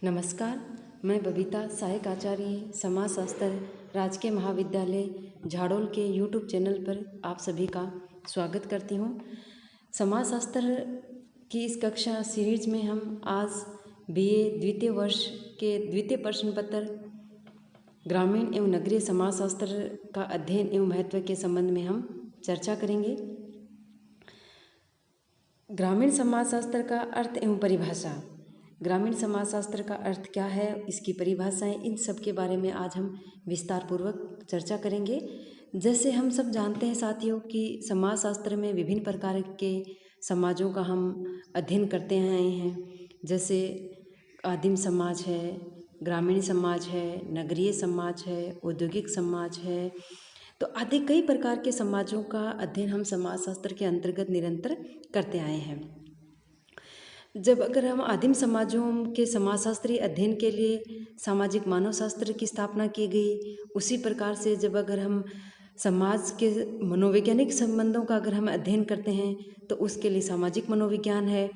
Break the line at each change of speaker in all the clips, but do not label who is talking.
नमस्कार। मैं बबीता सहायक आचार्य समाजशास्त्र राजकीय महाविद्यालय झाड़ोल के यूट्यूब चैनल पर आप सभी का स्वागत करती हूँ। समाजशास्त्र की इस कक्षा सीरीज में हम आज बीए द्वितीय वर्ष के द्वितीय प्रश्न पत्र ग्रामीण एवं नगरीय समाजशास्त्र का अध्ययन एवं महत्व के संबंध में हम चर्चा करेंगे। ग्रामीण समाजशास्त्र का अर्थ एवं परिभाषा। ग्रामीण समाजशास्त्र का अर्थ क्या है, इसकी परिभाषाएं, इन सब के बारे में आज हम विस्तार पूर्वक चर्चा करेंगे। जैसे हम सब जानते हैं साथियों कि समाजशास्त्र में विभिन्न प्रकार के समाजों का हम अध्ययन करते आए हैं। जैसे आदिम समाज है, ग्रामीण समाज है, नगरीय समाज है, औद्योगिक समाज है, तो आदि कई प्रकार के समाजों का अध्ययन हम समाजशास्त्र के अंतर्गत निरंतर करते आए हैं। जब अगर हम आदिम समाजों के समाजशास्त्रीय अध्ययन के लिए सामाजिक मानव शास्त्र की स्थापना की गई, उसी प्रकार से जब अगर हम समाज के मनोवैज्ञानिक संबंधों का अगर हम अध्ययन करते हैं तो उसके लिए सामाजिक मनोविज्ञान है।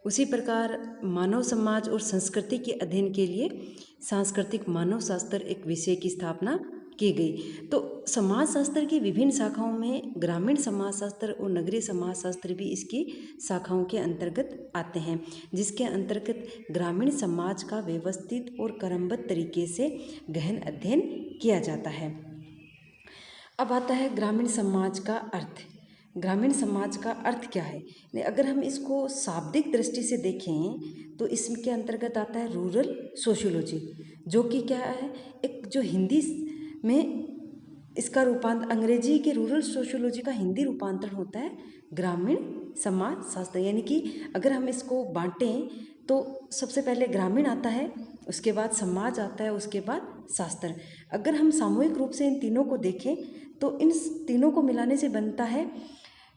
उसी प्रकार मानव समाज और संस्कृति के अध्ययन के लिए सांस्कृतिक मानव शास्त्र एक विषय की स्थापना की गई। तो समाजशास्त्र की विभिन्न शाखाओं में ग्रामीण समाजशास्त्र और नगरीय समाजशास्त्र भी इसकी शाखाओं के अंतर्गत आते हैं, जिसके अंतर्गत ग्रामीण समाज का व्यवस्थित और क्रमबद्ध तरीके से गहन अध्ययन किया जाता है। अब आता है ग्रामीण समाज का अर्थ। ग्रामीण समाज का अर्थ क्या है? अगर हम इसको शाब्दिक दृष्टि से देखें तो इसके अंतर्गत आता है रूरल सोशियोलॉजी, जो कि क्या है, एक जो हिंदी में इसका रूपांतर, अंग्रेजी के रूरल सोशियोलॉजी का हिंदी रूपांतरण होता है ग्रामीण समाज शास्त्र। यानी कि अगर हम इसको बांटें तो सबसे पहले ग्रामीण आता है, उसके बाद समाज आता है, उसके बाद शास्त्र। अगर हम सामूहिक रूप से इन तीनों को देखें तो इन तीनों को मिलाने से बनता है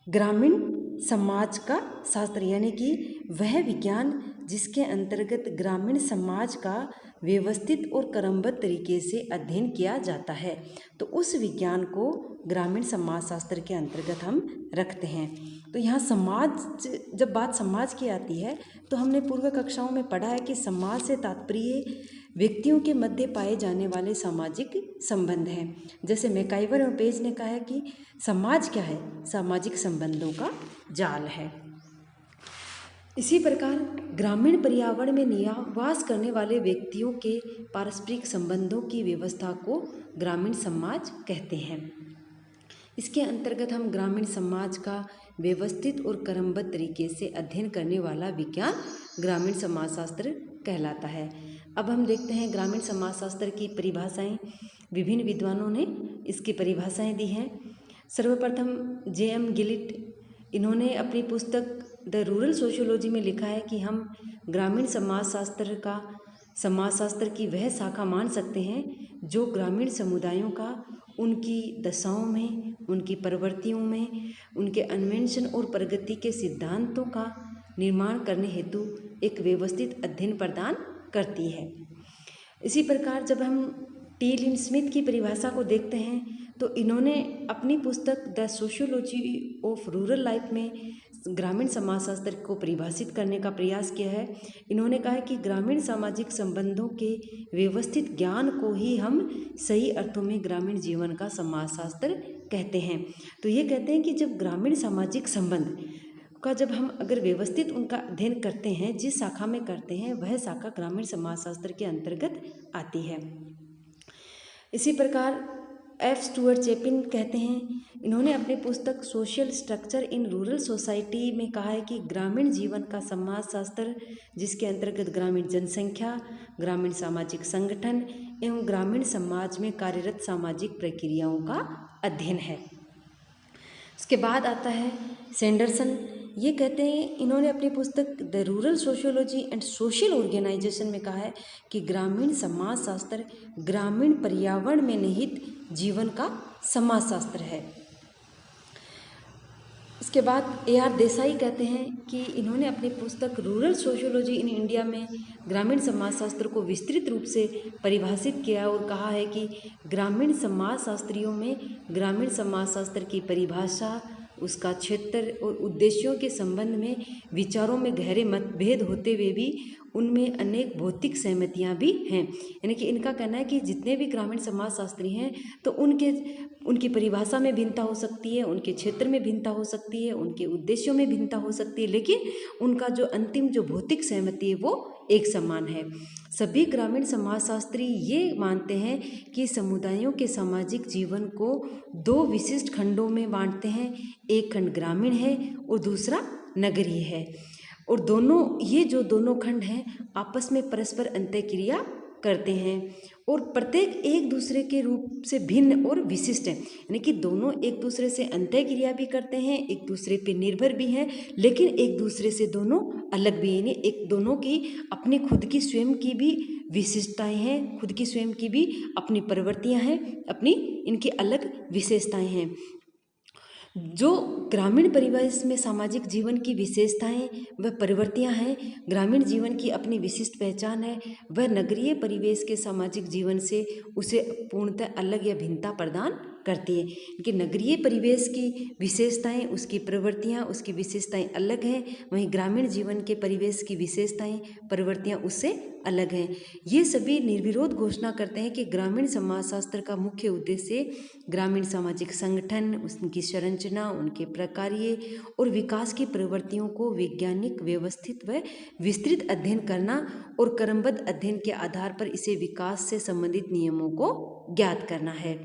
ग्रामीण समाज का शास्त्र, यानी कि वह विज्ञान जिसके अंतर्गत ग्रामीण समाज का व्यवस्थित और क्रमबद्ध तरीके से अध्ययन किया जाता है, तो उस विज्ञान को ग्रामीण समाजशास्त्र के अंतर्गत हम रखते हैं। तो यहाँ समाज, जब बात समाज की आती है तो हमने पूर्व कक्षाओं में पढ़ा है कि समाज से तात्पर्य व्यक्तियों के मध्य पाए जाने वाले सामाजिक संबंध हैं। जैसे मैकाइवर और पेज ने कहा है कि समाज क्या है, सामाजिक संबंधों का जाल है। इसी प्रकार ग्रामीण पर्यावरण में निवास करने वाले व्यक्तियों के पारस्परिक संबंधों की व्यवस्था को ग्रामीण समाज कहते हैं। इसके अंतर्गत हम ग्रामीण समाज का व्यवस्थित और क्रमबद्ध तरीके से अध्ययन करने वाला विज्ञान ग्रामीण समाजशास्त्र कहलाता है। अब हम देखते हैं ग्रामीण समाजशास्त्र की परिभाषाएं। विभिन्न विद्वानों ने इसकी परिभाषाएं दी हैं। सर्वप्रथम J.M. गिलिट, इन्होंने अपनी पुस्तक द रूरल सोशियोलॉजी में लिखा है कि हम ग्रामीण समाजशास्त्र का समाजशास्त्र की वह शाखा मान सकते हैं जो ग्रामीण समुदायों का उनकी दशाओं में, उनकी प्रवृत्तियों में, उनके अन्वेषण और प्रगति के सिद्धांतों का निर्माण करने हेतु एक व्यवस्थित अध्ययन प्रदान करती है। इसी प्रकार जब हम टी. लिन स्मिथ की परिभाषा को देखते हैं तो इन्होंने अपनी पुस्तक the sociology of rural life में ग्रामीण समाजशास्त्र को परिभाषित करने का प्रयास किया है। इन्होंने कहा है कि ग्रामीण सामाजिक संबंधों के व्यवस्थित ज्ञान को ही हम सही अर्थों में ग्रामीण जीवन का समाजशास्त्र कहते हैं। तो ये कहते हैं कि जब ग्रामीण सामाजिक संबंध का जब हम अगर व्यवस्थित उनका अध्ययन करते हैं, जिस शाखा में करते हैं, वह शाखा ग्रामीण समाजशास्त्र के अंतर्गत आती है। इसी प्रकार F. स्टुअर्ट चैपिन कहते हैं, इन्होंने अपनी पुस्तक social structure in rural society में कहा है कि ग्रामीण जीवन का समाजशास्त्र, जिसके अंतर्गत ग्रामीण जनसंख्या, ग्रामीण सामाजिक संगठन एवं ग्रामीण समाज में कार्यरत सामाजिक प्रक्रियाओं का अध्ययन है। उसके बाद आता है सैंडरसन। ये कहते हैं, इन्होंने अपनी पुस्तक the rural sociology and social organisation में कहा है कि ग्रामीण समाजशास्त्र ग्रामीण पर्यावरण में निहित जीवन का समाजशास्त्र है। इसके बाद A.R. देसाई कहते हैं कि इन्होंने अपनी पुस्तक रूरल सोशियोलॉजी इन इंडिया में ग्रामीण समाजशास्त्र को विस्तृत रूप से परिभाषित किया और कहा है कि ग्रामीण समाजशास्त्रियों में ग्रामीण समाजशास्त्र की परिभाषा, उसका क्षेत्र और उद्देश्यों के संबंध में विचारों में गहरे मतभेद होते हुए भी उनमें अनेक भौतिक सहमतियाँ भी हैं। यानी कि इनका कहना है कि जितने भी ग्रामीण समाजशास्त्री हैं तो उनकी परिभाषा में भिन्नता हो सकती है, उनके क्षेत्र में भिन्नता हो सकती है, उनके उद्देश्यों में भिन्नता हो सकती है, लेकिन उनका जो अंतिम जो भौतिक सहमति है वो एक समान है। सभी ग्रामीण समाजशास्त्री ये मानते हैं कि समुदायों के सामाजिक जीवन को दो विशिष्ट खंडों में बांटते हैं। एक खंड ग्रामीण है और दूसरा नगरीय है, और ये जो दोनों खंड हैं आपस में परस्पर अंतःक्रिया करते हैं और प्रत्येक एक दूसरे के रूप से भिन्न और विशिष्ट है। यानी कि दोनों एक दूसरे से अंतःक्रिया भी करते हैं, एक दूसरे पे निर्भर भी हैं, लेकिन एक दूसरे से दोनों अलग भी, यानी एक दोनों की अपनी खुद की स्वयं की भी विशिष्टताएं हैं, खुद की स्वयं की भी अपनी प्रवृत्तियां हैं, अपनी इनकी अलग विशेषताएं हैं। जो ग्रामीण परिवेश में सामाजिक जीवन की विशेषताएं व प्रवृत्तियां हैं, ग्रामीण जीवन की अपनी विशिष्ट पहचान है, वह नगरीय परिवेश के सामाजिक जीवन से उसे पूर्णतः अलग या भिन्नता प्रदान करती है। कि नगरीय परिवेश की विशेषताएं, उसकी प्रवृत्तियां, उसकी विशेषताएं अलग हैं, वहीं ग्रामीण जीवन के परिवेश की विशेषताएं, प्रवृत्तियां उससे अलग हैं। ये सभी निर्विरोध घोषणा करते हैं कि ग्रामीण समाजशास्त्र का मुख्य उद्देश्य ग्रामीण सामाजिक संगठन, उनकी संरचना, उनके प्रकार्य और विकास की प्रवृत्तियों को वैज्ञानिक, व्यवस्थित व विस्तृत अध्ययन करना और क्रमबद्ध अध्ययन के आधार पर इसे विकास से संबंधित नियमों को ज्ञात करना है।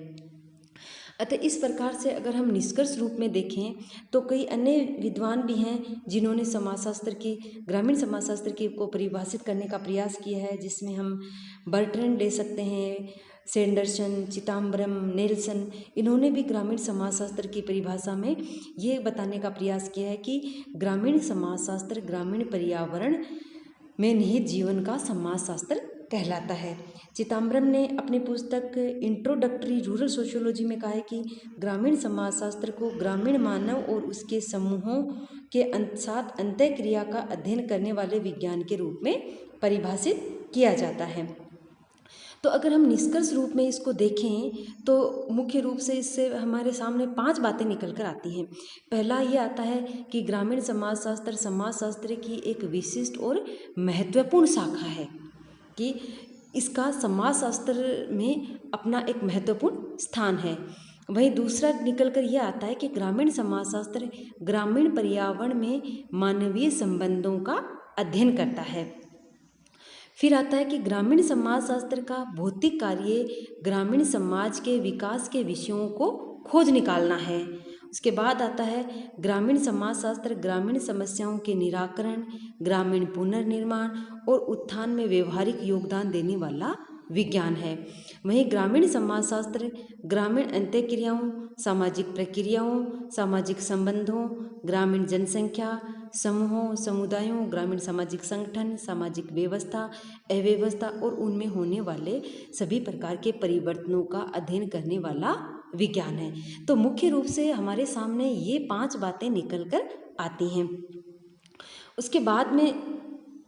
अतः इस प्रकार से अगर हम निष्कर्ष रूप में देखें तो कई अन्य विद्वान भी हैं जिन्होंने ग्रामीण समाजशास्त्र की को परिभाषित करने का प्रयास किया है, जिसमें हम बर्ट्रैंड ले सकते हैं, सैंडरसन, चिदम्बरम, नेल्सन। इन्होंने भी ग्रामीण समाजशास्त्र की परिभाषा में ये बताने का प्रयास किया है कि ग्रामीण समाजशास्त्र ग्रामीण पर्यावरण में निहित जीवन का समाजशास्त्र कहलाता है। चिदम्बरम ने अपनी पुस्तक इंट्रोडक्टरी रूरल सोशियोलॉजी में कहा है कि ग्रामीण समाजशास्त्र को ग्रामीण मानव और उसके समूहों के साथ अंतःक्रिया का अध्ययन करने वाले विज्ञान के रूप में परिभाषित किया जाता है। तो अगर हम निष्कर्ष रूप में इसको देखें तो मुख्य रूप से इससे हमारे सामने 5 बातें निकल कर आती हैं। पहला ये आता है कि ग्रामीण समाजशास्त्र की एक विशिष्ट और महत्वपूर्ण शाखा है, कि इसका समाजशास्त्र में अपना एक महत्वपूर्ण स्थान है। वहीं दूसरा निकल कर यह आता है कि ग्रामीण समाजशास्त्र ग्रामीण पर्यावरण में मानवीय संबंधों का अध्ययन करता है। फिर आता है कि ग्रामीण समाजशास्त्र का भौतिक कार्य ग्रामीण समाज के विकास के विषयों को खोज निकालना है। उसके बाद आता है ग्रामीण समाजशास्त्र ग्रामीण समस्याओं के निराकरण, ग्रामीण पुनर्निर्माण और उत्थान में व्यवहारिक योगदान देने वाला विज्ञान है। वहीं ग्रामीण समाजशास्त्र ग्रामीण अंतःक्रियाओं, सामाजिक प्रक्रियाओं, सामाजिक संबंधों, ग्रामीण जनसंख्या, समूहों, समुदायों, ग्रामीण सामाजिक संगठन, सामाजिक व्यवस्था, अव्यवस्था और उनमें होने वाले सभी प्रकार के परिवर्तनों का अध्ययन करने वाला विज्ञान है। तो मुख्य रूप से हमारे सामने ये 5 बातें निकल कर आती हैं। उसके बाद में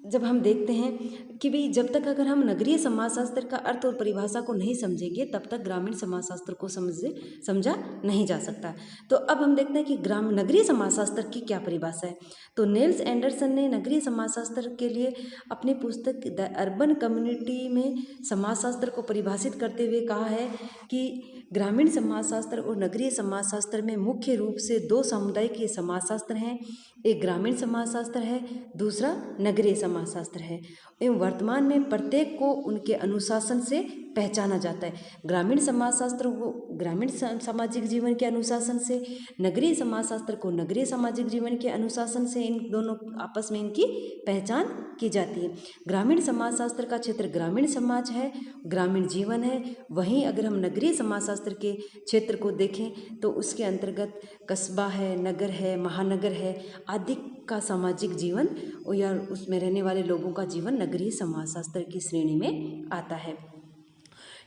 जब हम देखते हैं कि भाई जब तक अगर हम नगरीय समाजशास्त्र का अर्थ और परिभाषा को नहीं समझेंगे तब तक ग्रामीण समाजशास्त्र को समझा नहीं जा सकता। तो अब हम देखते हैं कि नगरीय समाजशास्त्र की क्या परिभाषा है। तो नेल्स एंडरसन ने नगरीय समाजशास्त्र के लिए अपनी पुस्तक द अर्बन कम्युनिटी में समाजशास्त्र को परिभाषित करते हुए कहा है कि ग्रामीण समाजशास्त्र और नगरीय समाजशास्त्र में मुख्य रूप से 2 सामुदायिक समाजशास्त्र हैं। एक ग्रामीण समाजशास्त्र है, दूसरा नगरीय समाजशास्त्र है। एवं वर्तमान में प्रत्येक को उनके अनुशासन से पहचाना जाता है। ग्रामीण समाजशास्त्र को ग्रामीण सामाजिक जीवन के अनुशासन से, नगरीय समाजशास्त्र को नगरीय सामाजिक जीवन के अनुशासन से, इन दोनों आपस में इनकी पहचान की जाती है। ग्रामीण समाजशास्त्र का क्षेत्र ग्रामीण समाज है, ग्रामीण जीवन है। वहीं अगर हम नगरीय समाजशास्त्र के क्षेत्र को देखें तो उसके अंतर्गत कस्बा है, नगर है, महानगर है आदि का सामाजिक जीवन या उसमें रहने वाले लोगों का जीवन नगरीय समाजशास्त्र की श्रेणी में आता है।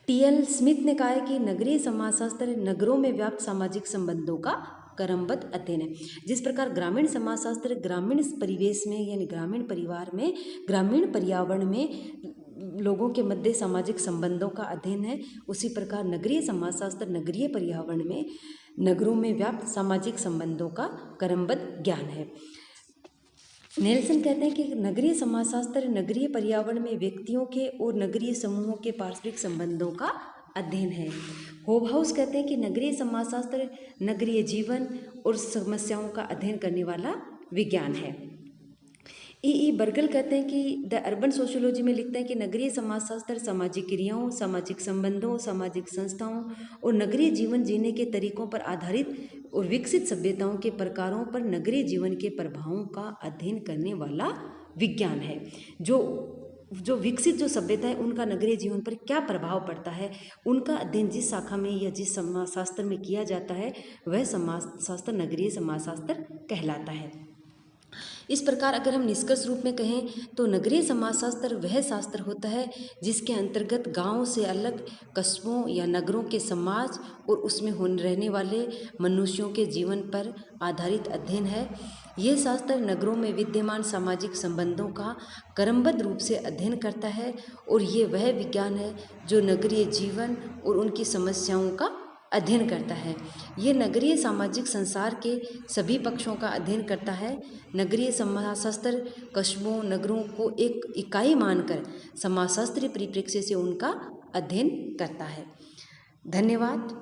टी.एल. स्मिथ ने कहा है कि नगरीय समाजशास्त्र नगरों में व्याप्त सामाजिक संबंधों का क्रमबद्ध अध्ययन है। जिस प्रकार ग्रामीण समाजशास्त्र ग्रामीण परिवेश में यानी ग्रामीण परिवार में, ग्रामीण पर्यावरण में लोगों के मध्य सामाजिक संबंधों का अध्ययन है, उसी प्रकार नगरीय समाजशास्त्र नगरीय पर्यावरण में नगरों में व्याप्त सामाजिक संबंधों का क्रमबद्ध ज्ञान है। नेल्सन कहते हैं कि नगरीय समाजशास्त्र नगरीय पर्यावरण में व्यक्तियों के और नगरीय समूहों के पारस्परिक संबंधों का अध्ययन है। होबहाउस कहते हैं कि नगरीय समाजशास्त्र नगरीय जीवन और समस्याओं का अध्ययन करने वाला विज्ञान है। ई बर्गल कहते हैं कि द अर्बन सोशियोलॉजी में लिखते हैं कि नगरीय समाजशास्त्र सामाजिक क्रियाओं, सामाजिक संबंधों, सामाजिक संस्थाओं और नगरीय जीवन जीने के तरीकों पर आधारित और विकसित सभ्यताओं के प्रकारों पर नगरीय जीवन के प्रभावों का अध्ययन करने वाला विज्ञान है। जो विकसित जो सभ्यता है उनका नगरीय जीवन पर क्या प्रभाव पड़ता है, उनका अध्ययन जिस शाखा में या जिस समाजशास्त्र में किया जाता है वह समाजशास्त्र नगरीय समाजशास्त्र कहलाता है। इस प्रकार अगर हम निष्कर्ष रूप में कहें तो नगरीय समाजशास्त्र वह शास्त्र होता है जिसके अंतर्गत गांव से अलग कस्बों या नगरों के समाज और उसमें रहने वाले मनुष्यों के जीवन पर आधारित अध्ययन है। यह शास्त्र नगरों में विद्यमान सामाजिक संबंधों का क्रमबद्ध रूप से अध्ययन करता है और ये वह विज्ञान है जो नगरीय जीवन और उनकी समस्याओं का अध्ययन करता है। ये नगरीय सामाजिक संसार के सभी पक्षों का अध्ययन करता है। नगरीय समाजशास्त्र कस्बों नगरों को एक इकाई मानकर समाजशास्त्रीय परिप्रेक्ष्य से उनका अध्ययन करता है। धन्यवाद।